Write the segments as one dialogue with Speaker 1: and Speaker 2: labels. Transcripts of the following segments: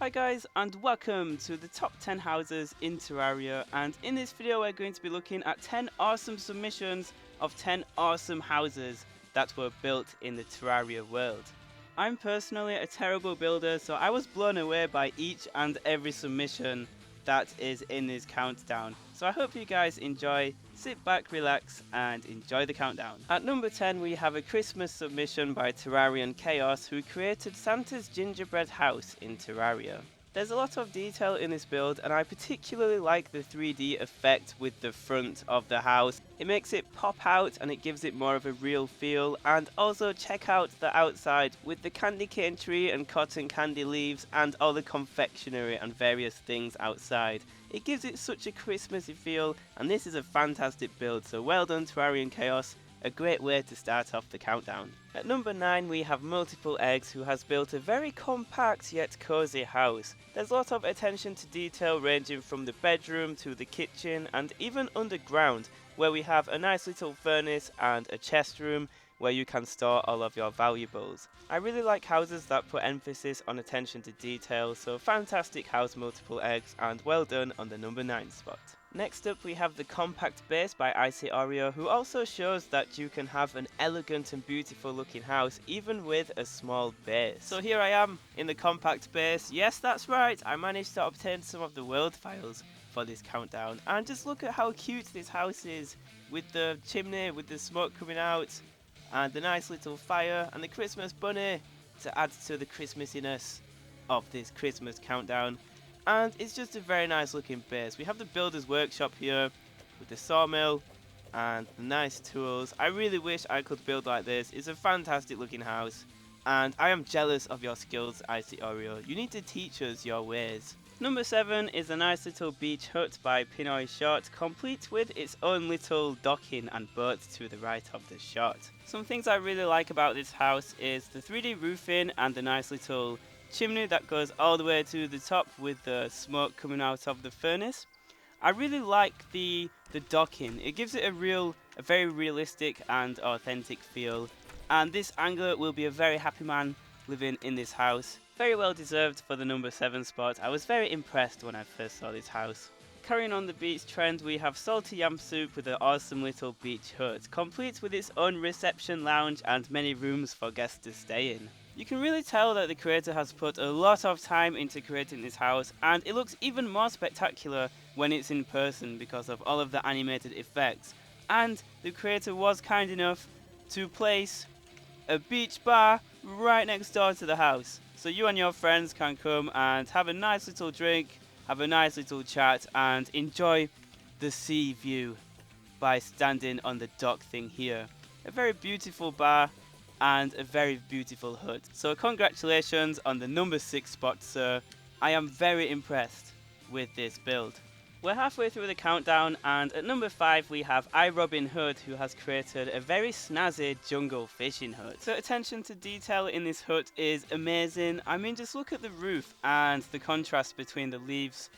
Speaker 1: Hi guys, and welcome to the top 10 houses in Terraria, and in this video we're going to be looking at 10 awesome submissions of 10 awesome houses that were built in the Terraria world. I'm personally a terrible builder, so I was blown away by each and every submission that is in this countdown. So I hope you guys enjoy, sit back, relax and enjoy the countdown. At number 10 we have a Christmas submission by TerrarianKhaios, who created Santa's gingerbread house in Terraria. There's a lot of detail in this build, and I particularly like the 3D effect with the front of the house. It makes it pop out and it gives it more of a real feel. And also check out the outside with the candy cane tree and cotton candy leaves and all the confectionery and various things outside. It gives it such a Christmassy feel, and this is a fantastic build, so well done TerrarianKhaios. A great way to start off the countdown. At number 9 we have MultipleEggs, who has built a very compact yet cozy house. There's a lot of attention to detail, ranging from the bedroom to the kitchen and even underground, where we have a nice little furnace and a chest room where you can store all of your valuables. I really like houses that put emphasis on attention to detail, so fantastic house MultipleEggs, and well done on the number 9 spot. Next up we have the compact base by IcyOrio, who also shows that you can have an elegant and beautiful looking house even with a small base. So here I am in the compact base. Yes, that's right, I managed to obtain some of the world files for this countdown, and just look at how cute this house is, with the chimney, with the smoke coming out, and the nice little fire, and the Christmas bunny to add to the Christmassiness of this Christmas countdown. And it's just a very nice looking base. We have the builder's workshop here with the sawmill and the nice tools. I really wish I could build like this. It's a fantastic looking house, and I am jealous of your skills, IcyOrio. You need to teach us your ways. Number 7 is a nice little beach hut by PinoyShot, complete with its own little docking and boat to the right of the shot. Some things I really like about this house is the 3D roofing and the nice little chimney that goes all the way to the top with the smoke coming out of the furnace. I really like the docking. It gives it a very realistic and authentic feel, and this angler will be a very happy man living in this house. Very well deserved for the number 7 spot. I was very impressed when I first saw this house. Carrying on the beach trend, we have SaltyYamSoup with an awesome little beach hut, complete with its own reception lounge and many rooms for guests to stay in. You can really tell that the creator has put a lot of time into creating this house, and it looks even more spectacular when it's in person because of all of the animated effects. And the creator was kind enough to place a beach bar right next door to the house, so you and your friends can come and have a nice little drink, have a nice little chat and enjoy the sea view by standing on the dock thing here. A very beautiful bar and a very beautiful hut. So congratulations on the number 6 spot, sir. I am very impressed with this build. We're halfway through the countdown, and at number 5 we have iRobinHood, who has created a very snazzy jungle fishing hut. So attention to detail in this hut is amazing. I mean, just look at the roof and the contrast between the leaves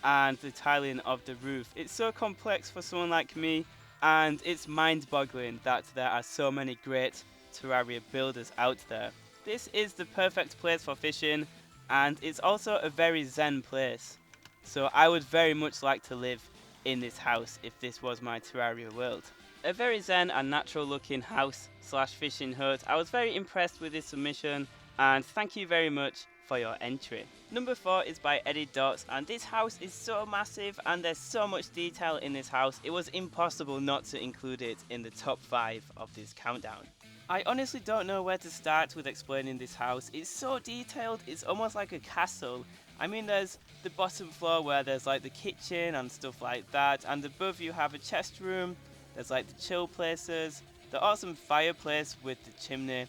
Speaker 1: and the tiling of the roof. It's so complex for someone like me, and it's mind-boggling that there are so many great Terraria builders out there. This is the perfect place for fishing, and it's also a very zen place. So I would very much like to live in this house if this was my Terraria world. A very zen and natural looking house slash fishing hut. I was very impressed with this submission, and thank you very much for your entry. Number 4 is by EddyDots, and this house is so massive and there's so much detail in this house, it was impossible not to include it in the top 5 of this countdown. I honestly don't know where to start with explaining this house. It's so detailed, it's almost like a castle. I mean, there's the bottom floor where there's like the kitchen and stuff like that, and above you have a chest room, there's like the chill places, the awesome fireplace with the chimney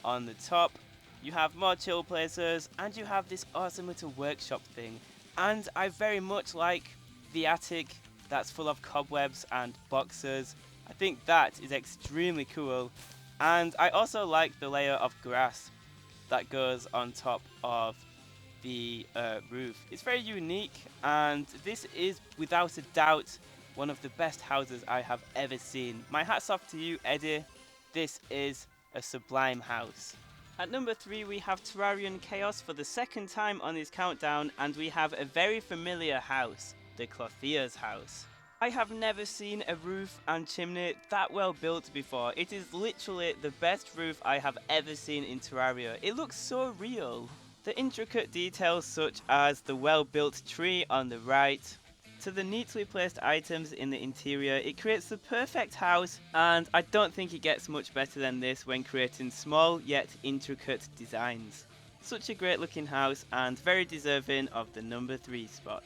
Speaker 1: on the top, you have more chill places, and you have this awesome little workshop thing. And I very much like the attic that's full of cobwebs and boxes. I think that is extremely cool. And I also like the layer of grass that goes on top of the roof. It's very unique, and this is without a doubt one of the best houses I have ever seen. My hat's off to you, Eddie. This is a sublime house. At number 3 we have TerrarianKhaios for the second time on this countdown, and we have a very familiar house, the Clothia's house. I have never seen a roof and chimney that well built before. It is literally the best roof I have ever seen in Terraria. It looks so real. The intricate details such as the well built tree on the right, to the neatly placed items in the interior, it creates the perfect house, and I don't think it gets much better than this when creating small yet intricate designs. Such a great looking house and very deserving of the number 3 spot.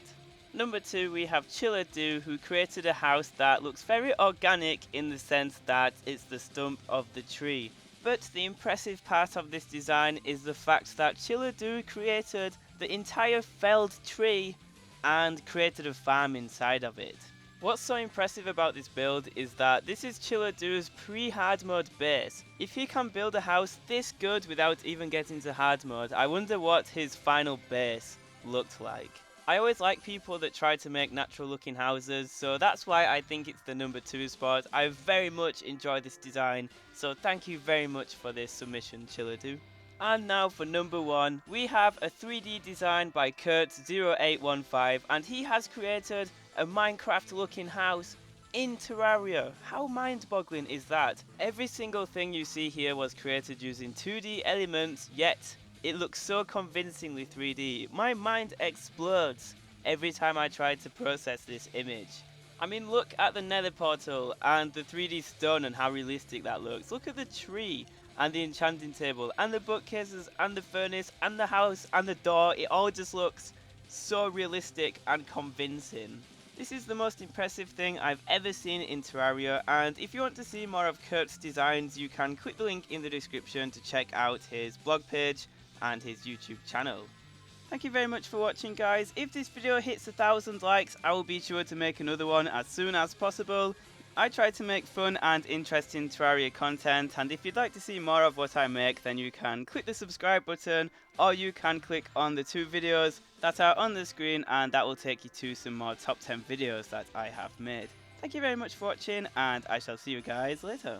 Speaker 1: Number 2 we have ChillerDuu, who created a house that looks very organic in the sense that it's the stump of the tree. But the impressive part of this design is the fact that ChillerDuu created the entire felled tree and created a farm inside of it. What's so impressive about this build is that this is ChillerDuu's pre-hard mode base. If he can build a house this good without even getting to hard mode, I wonder what his final base looked like. I always like people that try to make natural looking houses, so that's why I think it's the number 2 spot. I very much enjoy this design, so thank you very much for this submission, ChillerDuu. And now for number 1, we have a 3D design by Kurt0815, and he has created a Minecraft looking house in Terraria. How mind-boggling is that? Every single thing you see here was created using 2D elements, yet it looks so convincingly 3D. My mind explodes every time I try to process this image. I mean, look at the nether portal and the 3D stone and how realistic that looks. Look at the tree and the enchanting table and the bookcases and the furnace and the house and the door. It all just looks so realistic and convincing. This is the most impressive thing I've ever seen in Terraria, and if you want to see more of Kurt's designs, you can click the link in the description to check out his blog page and his YouTube channel. Thank you very much for watching, guys. If this video hits 1,000 likes, I will be sure to make another one as soon as possible. I try to make fun and interesting Terraria content, and if you'd like to see more of what I make, then you can click the subscribe button, or you can click on the 2 videos that are on the screen, and that will take you to some more top 10 videos that I have made. Thank you very much for watching, and I shall see you guys later.